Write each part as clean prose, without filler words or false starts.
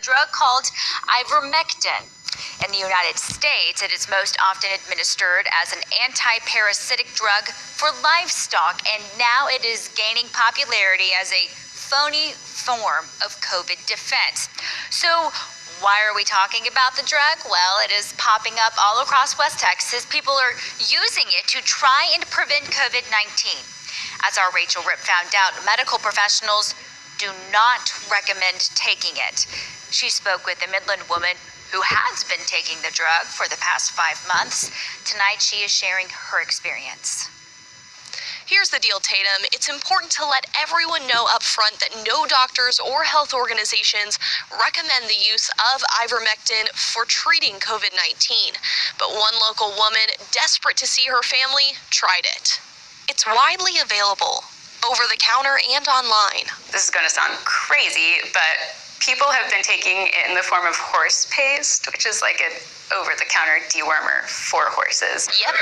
drug called ivermectin. In the United States, it is most often administered as an anti-parasitic drug for livestock, and now it is gaining popularity as a phony form of COVID defense. So why are we talking about the drug? Well, it is popping up all across West Texas. People are using it to try and prevent COVID-19. As our Rachel Ripp found out, medical professionals do not recommend taking it. She spoke with a Midland woman who has been taking the drug for the past 5 months. Tonight, she is sharing her experience. Here's the deal, Tatum. It's important to let everyone know up front that no doctors or health organizations recommend the use of ivermectin for treating COVID-19. But one local woman, desperate to see her family, tried it. It's widely available, over the counter and online. This is going to sound crazy, but people have been taking it in the form of horse paste, which is like an over-the-counter dewormer for horses. Yep,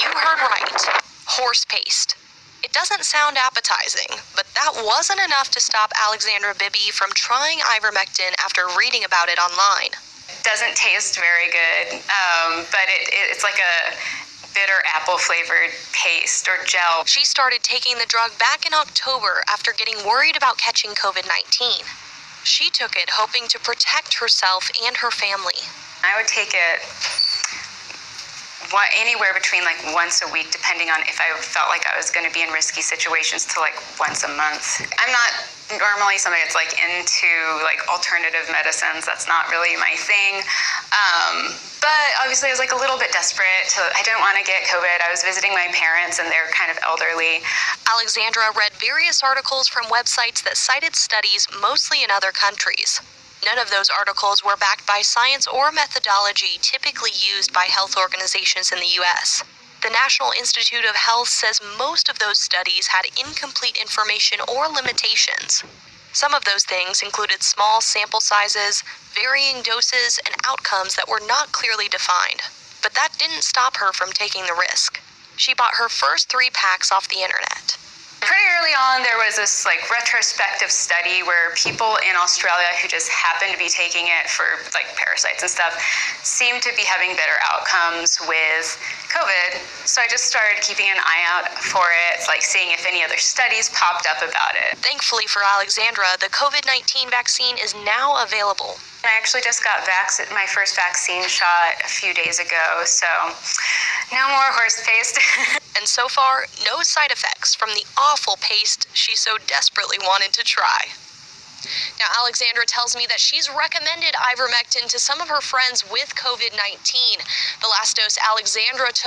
you heard right. Horse paste. It doesn't sound appetizing, but that wasn't enough to stop Alexandra Bibby from trying ivermectin after reading about it online. Doesn't taste very good, but it's like a bitter apple-flavored paste or gel. She started taking the drug back in October after getting worried about catching COVID-19. She took it hoping to protect herself and her family. I would take it anywhere between like once a week, depending on if I felt like I was going to be in risky situations, to like once a month. I'm not normally somebody that's like into like alternative medicines. That's not really my thing. But obviously I was like a little bit desperate. I didn't want to get COVID. I was visiting my parents and they're kind of elderly. Alexandra read various articles from websites that cited studies mostly in other countries. None of those articles were backed by science or methodology typically used by health organizations in the U.S. The National Institute of Health says most of those studies had incomplete information or limitations. Some of those things included small sample sizes, varying doses, and outcomes that were not clearly defined. But that didn't stop her from taking the risk. She bought her first 3 packs off the internet. Pretty early on, there was this like retrospective study where people in Australia who just happened to be taking it for like parasites and stuff seemed to be having better outcomes with COVID. So I just started keeping an eye out for it, like seeing if any other studies popped up about it. Thankfully for Alexandra, the COVID-19 vaccine is now available. I actually just got my first vaccine shot a few days ago, so no more horse paste. And so far, no side effects from the awful paste she so desperately wanted to try. Now, Alexandra tells me that she's recommended ivermectin to some of her friends with COVID-19. The last dose Alexandra took